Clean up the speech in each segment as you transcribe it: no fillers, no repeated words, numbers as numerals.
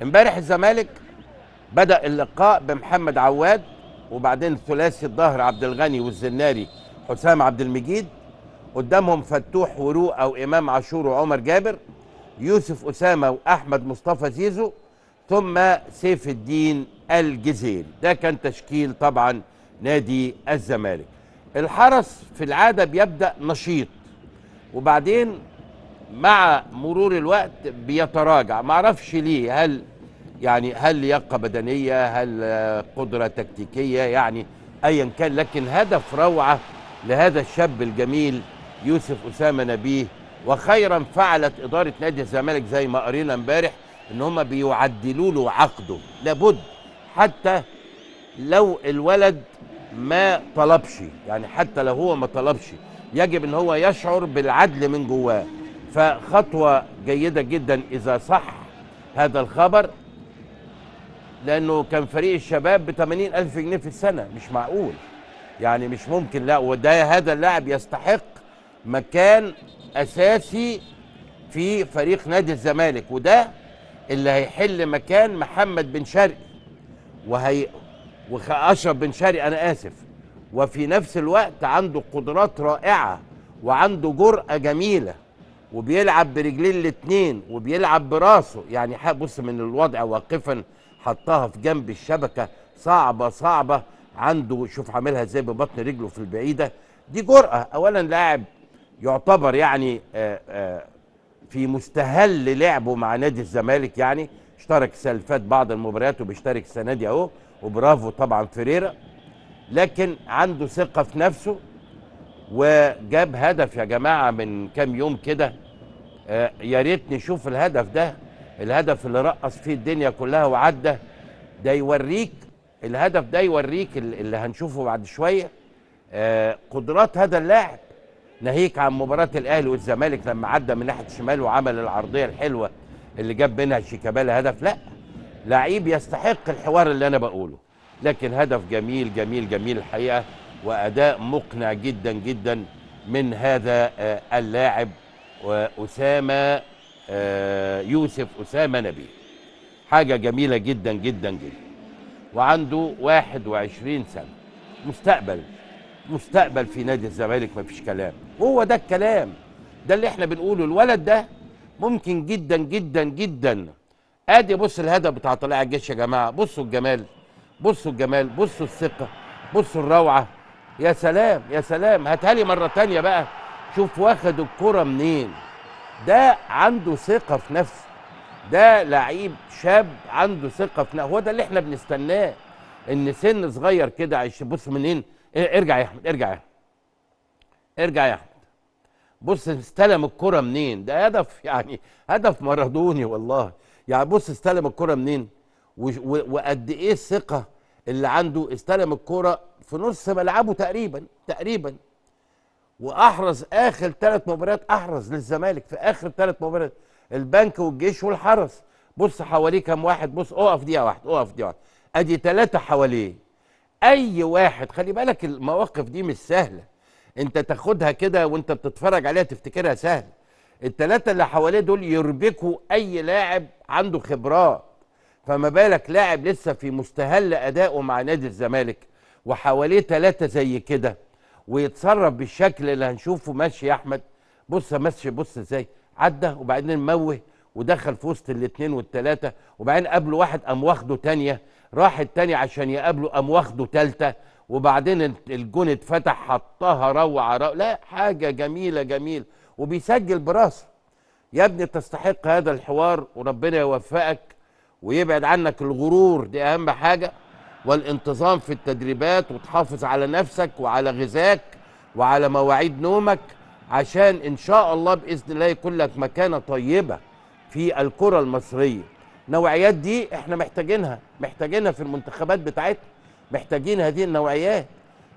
امبارح الزمالك بدأ اللقاء بمحمد عواد، وبعدين ثلاثي الظهر عبد الغني والزناري حسام عبد المجيد، قدامهم فتوح وروقه وامام عاشور وعمر جابر، يوسف اسامه واحمد مصطفى زيزو، ثم سيف الدين الجزيري. ده كان تشكيل طبعا نادي الزمالك. الحرس في العاده بيبدا نشيط، وبعدين مع مرور الوقت بيتراجع، ما اعرفش ليه. هل لياقه بدنيه، هل قدره تكتيكيه، يعني ايا كان، لكن هدف روعه لهذا الشاب الجميل يوسف اسامه نبيه. وخيرا فعلت اداره نادي الزمالك زي ما قرينا امبارح ان هم بيعدلوا له عقده، لابد حتى لو الولد ما طلبش، يعني حتى لو هو ما طلبش يجب ان هو يشعر بالعدل من جواه. فخطوه جيده جدا اذا صح هذا الخبر، لانه كان فريق الشباب ب80,000 جنيه في السنه، مش معقول، يعني مش ممكن. لا، وده هذا اللاعب يستحق مكان اساسي في فريق نادي الزمالك، وده اللي هيحل مكان محمد بن شرقي واشرف بن شرقي، انا اسف. وفي نفس الوقت عنده قدرات رائعه وعنده جرأة جميله، وبيلعب برجلين الاثنين وبيلعب براسه. يعني بص من الوضع واقفا، حطها في جنب الشبكه، صعبه صعبه. عنده، شوف عاملها ازاي ببطن رجله في البعيده. دي جرأة. اولا لاعب يعتبر يعني في مستهل لعبه مع نادي الزمالك، يعني اشترك السنه اللي فاتت بعض المباريات وبيشترك السنه دي اهو، وبرافو طبعا فيريرا. لكن عنده ثقه في نفسه، وجاب هدف يا جماعه من كام يوم كده. يا ريت نشوف الهدف ده، الهدف اللي رقص فيه الدنيا كلها وعدى. ده يوريك، الهدف ده يوريك اللي هنشوفه بعد شويه قدرات هذا اللاعب. ناهيك عن مباراه الاهلي والزمالك لما عدى من ناحيه الشمال وعمل العرضيه الحلوه اللي جاب منها شيكابالا هدف. لا، لعيب يستحق الحوار اللي انا بقوله. لكن هدف جميل جميل جميل الحقيقه، واداء مقنع جدا جدا من هذا اللاعب وأسامة يوسف أسامة نبيه. حاجة جميلة جدا جدا جدا، وعنده 21 سنة. مستقبل في نادي الزمالك، مفيش كلام. هو ده الكلام، ده اللي احنا بنقوله. الولد ده ممكن جدا جدا جدا. ادي بص الهدف بتاع طلائع الجيش يا جماعة، بصوا الجمال، بصوا الجمال، بصوا الثقة، بصوا الروعة. يا سلام يا سلام، هاتها لي مرة تانية بقى. شوف واخد الكرة منين. ده عنده ثقة في نفسه، ده لعيب شاب عنده ثقة في نفسه. هو ده اللي احنا بنستناه، ان سن صغير كده. بص منين، ارجع يا احمد، ارجع يا احمد، ارجع يا احمد. بص استلم الكرة منين. ده هدف، يعني هدف مارادوني والله. يعني بص استلم الكرة منين، وقد ايه الثقة اللي عنده. استلم الكرة في نص ملعبه تقريبا. واحرز اخر 3 مباريات، احرز للزمالك في اخر 3 مباريات، البنك والجيش والحرس. بص حواليه كام واحد، بص اقف دقيقه واحده، ادي 3 حواليه. اي واحد، خلي بالك المواقف دي مش سهله، انت تاخدها كده وانت بتتفرج عليها تفتكرها سهل. ال3 اللي حواليه دول يربكوا اي لاعب عنده خبرات، فما بالك لاعب لسه في مستهل ادائه مع نادي الزمالك وحواليه 3 زي كده، ويتصرف بالشكل اللي هنشوفه. ماشي يا احمد، بص ماشي، بص ازاي عدى وبعدين موه ودخل في وسط الاثنين والثلاثه، وبعدين قابله واحد قام واخده ثانيه، راح الثاني عشان يقابله قام واخده ثالثه، وبعدين الجون اتفتح حطها روعه. لا، حاجه جميله وبيسجل براسه. يا ابني تستحق هذا الحوار، وربنا يوفقك ويبعد عنك الغرور، دي اهم حاجه، والانتظام في التدريبات، وتحافظ على نفسك وعلى غذاك وعلى مواعيد نومك، عشان ان شاء الله باذن الله يكون لك مكانه طيبه في الكره المصريه. النوعيات دي احنا محتاجينها في المنتخبات بتاعتنا، محتاجين هذه النوعيات.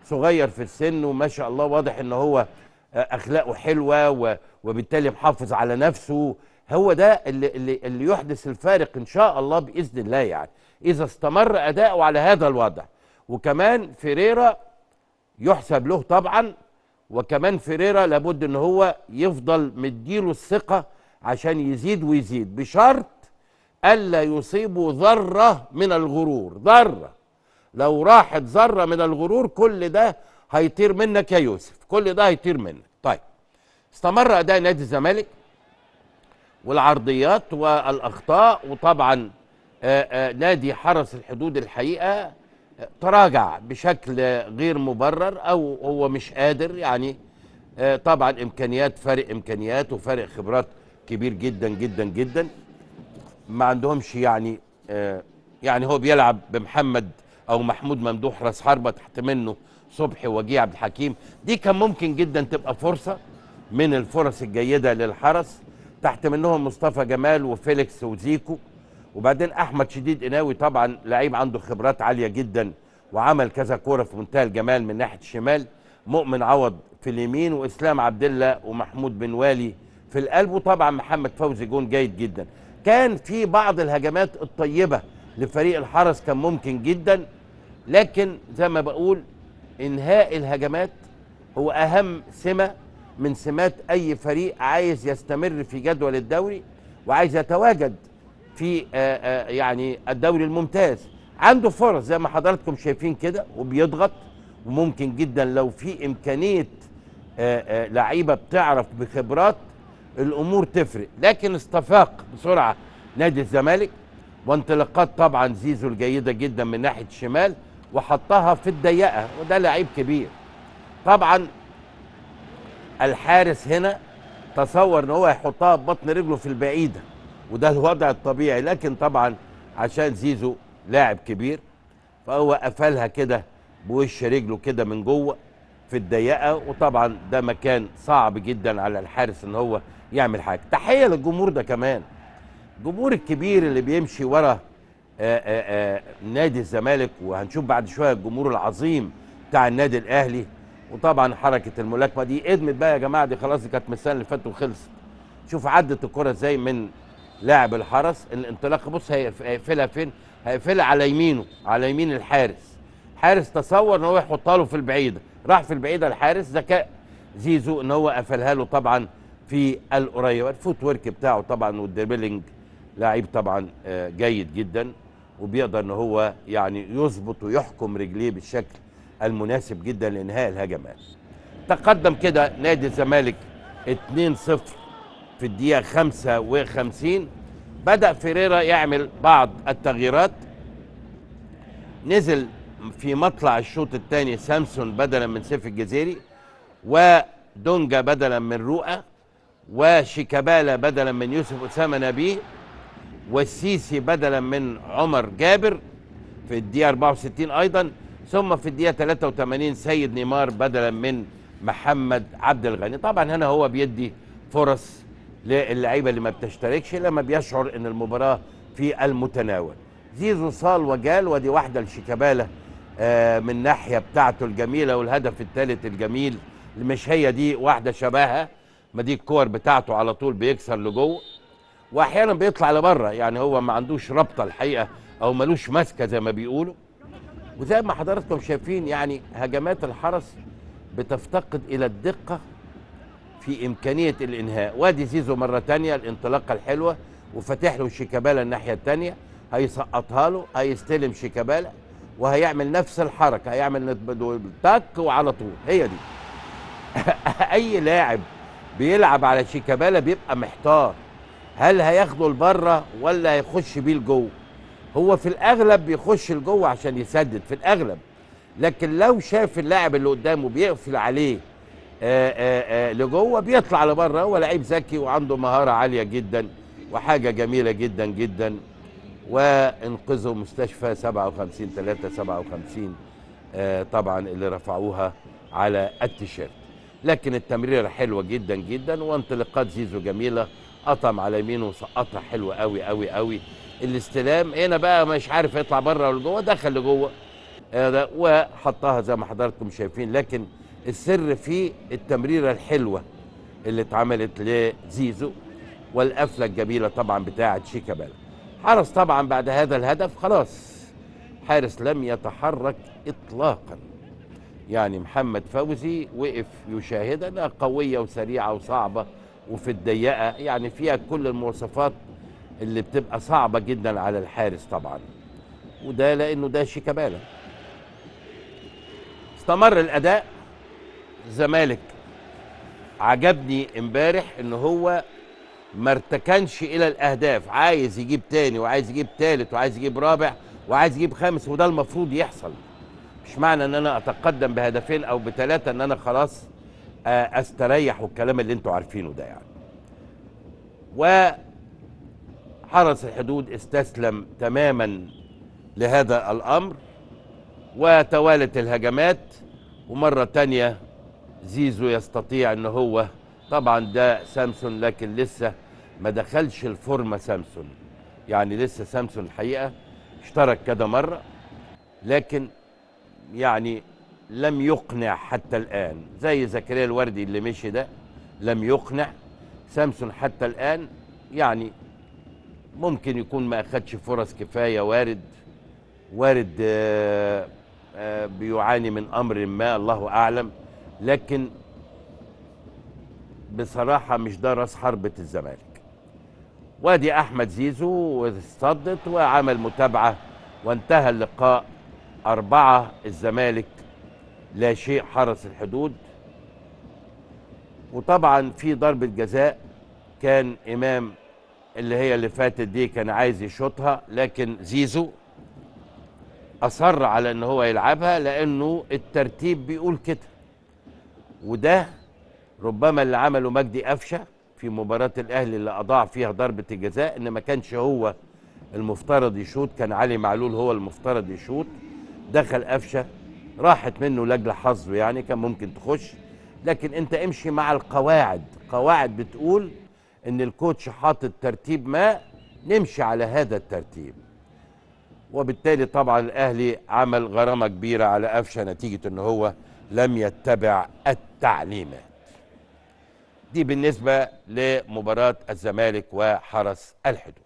صغير في السن وما شاء الله واضح ان هو اخلاقه حلوه وبالتالي محافظ على نفسه. هو ده اللي يحدث الفارق ان شاء الله باذن الله، يعني اذا استمر اداؤه على هذا الوضع. وكمان فيريرا يحسب له طبعا، وكمان فيريرا لابد ان هو يفضل مديله الثقه عشان يزيد ويزيد، بشرط الا يصيبوا ذره من الغرور. ذره، لو راحت ذره من الغرور كل ده هيطير منك يا يوسف، كل ده هيطير منك. طيب، استمر اداء نادي الزمالك والعرضيات والاخطاء، وطبعا نادي حرس الحدود الحقيقه تراجع بشكل غير مبرر، او هو مش قادر يعني. طبعا امكانيات، فارق امكانيات وفارق خبرات كبير جدا جدا جدا. ما عندهمش يعني يعني هو بيلعب بمحمد او محمود ممدوح راس حربه، تحت منه صبحي وجيه عبد الحكيم. دي كان ممكن جدا تبقى فرصه من الفرص الجيده للحرس، تحت منهم مصطفى جمال وفيليكس وزيكو، وبعدين احمد شديد قناوي طبعا لعيب عنده خبرات عاليه جدا وعمل كذا كوره في منتهى الجمال من ناحيه الشمال. مؤمن عوض في اليمين، واسلام عبد الله ومحمود بن والي في القلب، وطبعا محمد فوزي جون جيد جدا. كان في بعض الهجمات الطيبه لفريق الحرس كان ممكن جدا، لكن زي ما بقول انهاء الهجمات هو اهم سمه من سمات اي فريق عايز يستمر في جدول الدوري وعايز يتواجد في يعني الدوري الممتاز. عنده فرص زي ما حضراتكم شايفين كده وبيضغط، وممكن جدا لو في امكانيه لعيبه بتعرف بخبرات الامور تفرق. لكن استفاق بسرعه نادي الزمالك، وانطلاقات طبعا زيزو الجيده جدا من ناحيه الشمال وحطها في الضيقه، وده لعيب كبير. طبعا الحارس هنا تصور ان هو يحطها ببطن رجله في البعيده، وده الوضع الطبيعي، لكن طبعا عشان زيزو لاعب كبير فهو قفلها كده بوش رجله كده من جوه في الضيقه، وطبعا ده مكان صعب جدا على الحارس ان هو يعمل حاجه. تحيه للجمهور ده كمان، الجمهور الكبير اللي بيمشي ورا نادي الزمالك، وهنشوف بعد شويه الجمهور العظيم بتاع النادي الاهلي. وطبعا حركه الملاكمه دي ادمت بقى يا جماعه، دي خلاص، دي كانت من السنه اللي فاتت وخلصت. شوف عدت الكره ازاي من لاعب الحرس، الانطلاقه بص هيقفلها فين؟ هيقفلها على يمينه، على يمين الحارس. حارس تصور ان هو يحطها له في البعيده، راح في البعيده الحارس. ذكاء زيزو ان هو قفلها له طبعا في القريبه. الفوت ورك بتاعه طبعا والدربلينج لعيب طبعا جيد جدا، وبيقدر ان هو يعني يظبط ويحكم رجليه بالشكل المناسب جدا لانهاء الهجمات. تقدم كده نادي الزمالك 2-0 في الدقيقه 55. بدأ فيريرا يعمل بعض التغييرات، نزل في مطلع الشوط الثاني سامسون بدلا من سيف الجزيري، ودونجا بدلا من رؤى، وشيكابالا بدلا من يوسف أسامة نبيه، والسيسي بدلا من عمر جابر في الدقيقة 64 أيضا. ثم في الدقيقة 83 سيد نيمار بدلا من محمد عبد الغني. طبعا هنا هو بيدي فرص للعيبة اللي ما بتشتركش لما بيشعر ان المباراة في المتناول. زيزو صال وجال، ودي واحدة لشيكابالا من الناحية بتاعته الجميلة، والهدف الثالث الجميل اللي مش هي دي واحدة شبهها، ما دي الكور بتاعته على طول بيكسر لجوه واحيانا بيطلع لبره، يعني هو ما عندوش رابطه الحقيقه او ملوش ماسكه زي ما بيقولوا. وزي ما حضراتكم شايفين يعني هجمات الحرس بتفتقد الى الدقه في امكانيه الانهاء. وادي زيزو مره ثانيه الانطلاقه الحلوه وفاتح له شيكابالا الناحيه الثانيه، هيسقطها له، هيستلم شيكابالا وهيعمل نفس الحركه، هيعمل تك وعلى طول. هي دي اي لاعب بيلعب على شيكابالا بيبقى محتار، هل هياخده لبره ولا هيخش بيه لجوه؟ هو في الاغلب بيخش لجوه عشان يسدد في الاغلب، لكن لو شاف اللاعب اللي قدامه بيقفل عليه لجوه بيطلع لبره. هو لعيب ذكي وعنده مهاره عاليه جدا وحاجه جميله جدا جدا. وانقذوا مستشفى 57 357 طبعا اللي رفعوها على التيشيرت. لكن التمريره حلوه جدا جدا، وانطلاقات زيزو جميله، قطم على يمينه وسقطها حلوه قوي قوي قوي. الاستلام هنا بقى مش عارف يطلع بره ولا جوه، دخل لجوه وحطها زي ما حضراتكم شايفين. لكن السر في التمريره الحلوه اللي اتعملت لزيزو والقفله الجميله طبعا بتاعه شيكابالا. حرس طبعا بعد هذا الهدف خلاص، حارس لم يتحرك اطلاقا. يعني محمد فوزي وقف يشاهدها، قويه وسريعه وصعبه وفي الضيقه، يعني فيها كل المواصفات اللي بتبقى صعبه جدا على الحارس طبعا، وده لانه ده شيكابالا. استمر الاداء. الزمالك عجبني امبارح ان هو ما ارتكنش الى الاهداف، عايز يجيب تاني وعايز يجيب تالت وعايز يجيب رابع وعايز يجيب خامس، وده المفروض يحصل. مش معنى ان انا اتقدم بهدفين او بثلاثه ان انا خلاص استريح، والكلام اللي انتوا عارفينه ده يعني. وحرس الحدود استسلم تماما لهذا الامر، وتوالت الهجمات. ومره تانيه زيزو يستطيع ان هو، طبعا ده سامسون لكن لسه ما دخلش الفورمه سامسون، يعني لسه سامسون الحقيقه اشترك كذا مره لكن يعني لم يقنع حتى الان، زي زكريا الوردي اللي مشي ده لم يقنع. سامسون حتى الان يعني ممكن يكون ما اخدش فرص كفايه، وارد بيعاني من امر ما الله اعلم، لكن بصراحه مش ده راس حربة الزمالك. وادي احمد زيزو واصطدت وعمل متابعه وانتهى اللقاء 4 الزمالك لا شيء حرس الحدود. وطبعا في ضربه جزاء كان امام اللي هي اللي فاتت دي كان عايز يشوطها، لكن زيزو اصر على ان هو يلعبها لانه الترتيب بيقول كده. وده ربما اللي عمله مجدي قفشه في مباراه الاهلي اللي اضاع فيها ضربه الجزاء، ان ما كانش هو المفترض يشوط، كان علي معلول هو المفترض يشوط. دخل قفشه، راحت منه لاجل حظه، يعني كان ممكن تخش. لكن انت امشي مع القواعد، قواعد بتقول ان الكوتش حاطط ترتيب ما، نمشي على هذا الترتيب. وبالتالي طبعا الاهلي عمل غرامه كبيره على قفشه نتيجه ان هو لم يتبع التعليمات. دي بالنسبه لمباراه الزمالك وحرس الحدود.